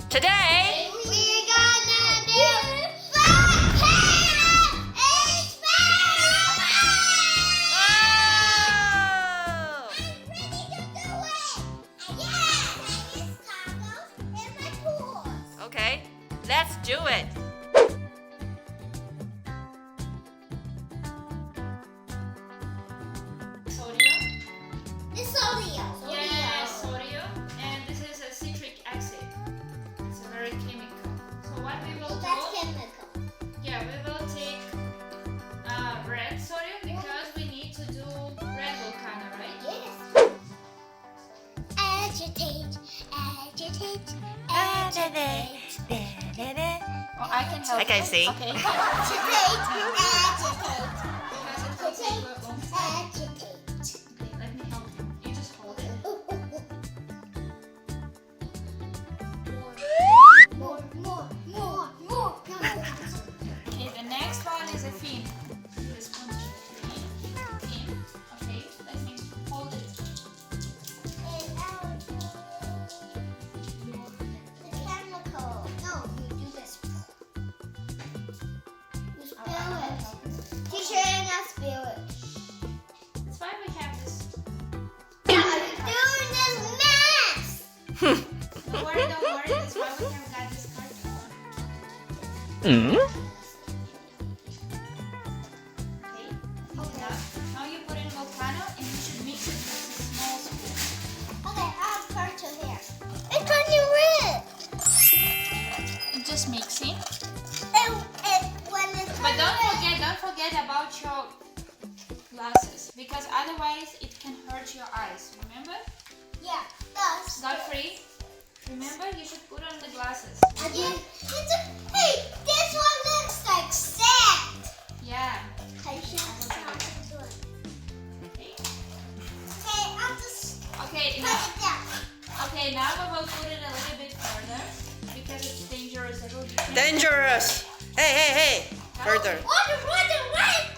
Today, we're gonna do volcano experiment! oh! I'm ready to do it! Yes! I use tacos and my tools. Okay, let's do it. Sodium. It's sodium. Yes, sodium. And this is a citric acid. It's a very chemical. So what we will That's do? chemical. Yeah, we will take red sodium because we need to do red volcano, right? Yes. Agitate, agitate, agitate. Oh, I can help. I can you. sing. Okay. Agitate, agitate, Because it will take a long time. agitate. Okay, let me help you. You just hold it. More. Okay, the next one is a fin. This one is a fin. Okay, let me hold it. The chemical. No, you do this. You spill it. Teacher, not spill it. That's why we have this. You're doing this mess. Don't worry. That's why we have got this carton. Mm? Okay, now you put in volcano and you should mix it with a small spoon. Okay, I'll start to here. It's turning red. And just mix it. When it's But don't forget about your glasses because otherwise it can hurt your eyes. Remember? Yeah, does. Godfrey, remember you should put on the glasses. Again, hey, this one looks like sand. Yeah. I should stop doing. Okay. Okay, I'll just Okay. put Now, it down. okay. Now we will put it a little bit further because it's dangerous. It will be Dangerous. Hey. Further. Water, what is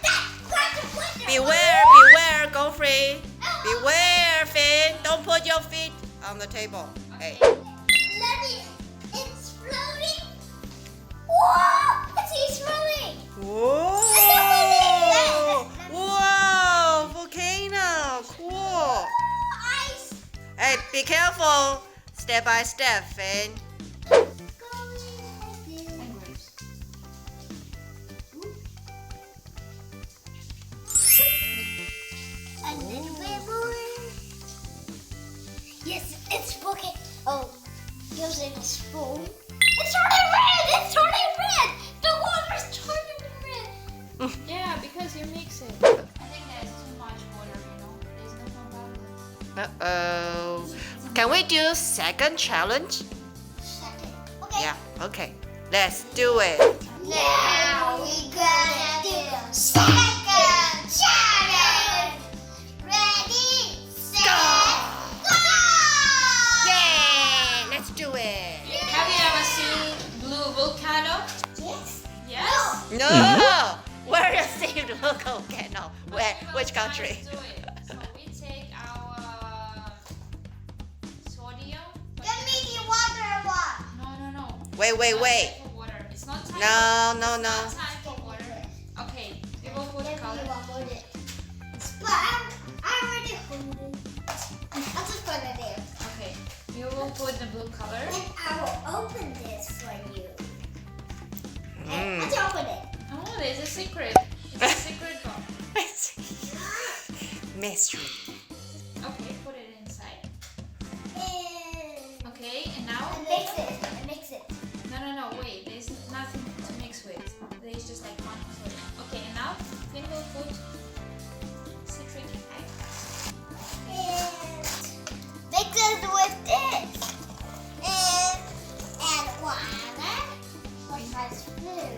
that? Water. Beware, Godfrey. Beware, Finn. Don't put your feet on the table. Hey. Let me. It's floating. Whoa! It's floating. Whoa! Whoa! Volcano. Cool. Ice. Hey, be careful. Step by step, Finn. and grapes. A little bit more. Yes, it's okay. Oh, using a spoon. It's turning red. The water's turning red. Yeah, because you mix it. I think there's too much water. There's no problem. Uh-oh. Can we do second challenge? Second. Okay. Yeah, okay. Let's do it. Now we're gonna do the second challenge. Ready, set, go! Yay! Let's do it. Have you ever seen blue volcano? Yes. Yes. No! Where is the volcano? Where? Which country? Let's do it. So we take our sodium. Give me the water one. No. Wait. Not time for water. It's not time. No. It's not time for water. Okay. We will put color. But I already hold it. I'll just put it there. Okay. You will put the blue color. And I will open this for you. Okay, Mm. let's open it. Oh, there's a secret. It's a secret box. Mystery. Okay, put it inside. And Okay, and now. I mix it. No. Wait. There's nothing to mix with. There's just like one sodium. Okay, and now then we'll put citric acid. And mix it with this. And water. What size blue?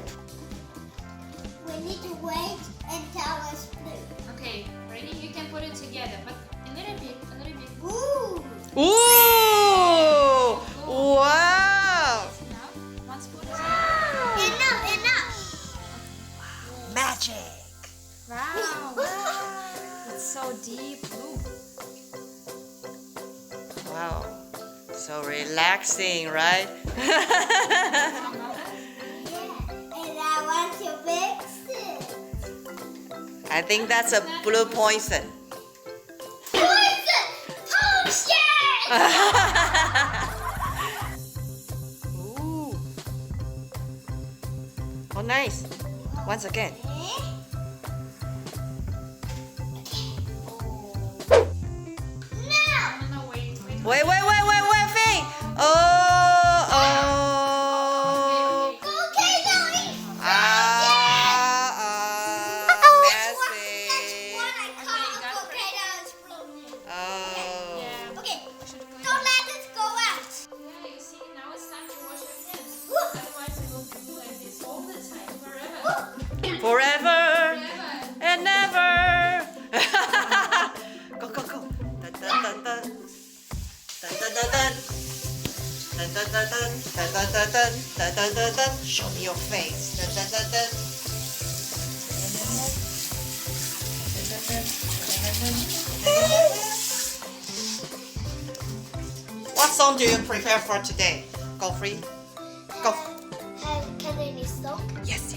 We need to wait until it's blue. Okay, ready? You can put it together, but a little bit. Ooh. Ooh! Wow! Enough. One spoon is enough. Enough. Magic! Wow. It's so deep blue. Wow. So relaxing, right? And I want to mix it. I think that's a blue poison. Poison! Potion! Ooh. Oh, nice. Once again. No, wait. Wait, Faye. Oh. Volcano is Messy. what I call volcano explosion. Oh. Yeah. Okay, don't let it go out. Yeah, you see, now it's time to wash your hands. Woo. Otherwise, it will be like this all the time, forever. Forever Forever. and never. Go. Dun, dun, dun, dun. Dun, dun, dun, dun. Dun, dun, dun, dun. Dun, dun, dun, dun. Dun, dun, dun, dun. Show me your face. Dun, dun, dun, dun. What song do you prepare for today? Go free. Go. Can I be song? Yes.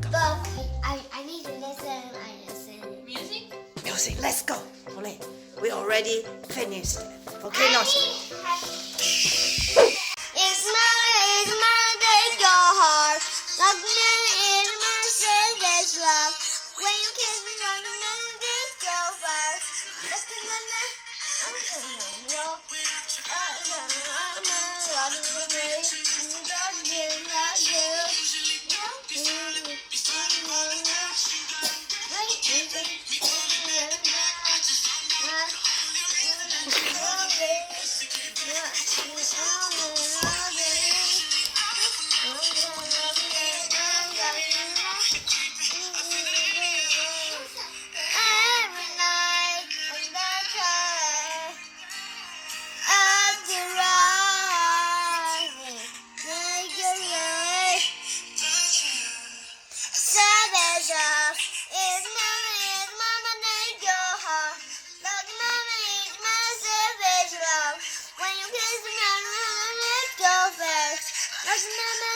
Go. But I need to listen. Music? Music. Let's go. Ole, we already finished. Volcanoes. It's my day, your heart. Love me in my savage love. When you kiss me on the moon, this go fast. Look in the night, I'm feeling low. Every night on the track, at the rising, make your way. Savage love is mama, take your heart. Love mama is my savage love. When you kiss me, I'm go fast. Love mama,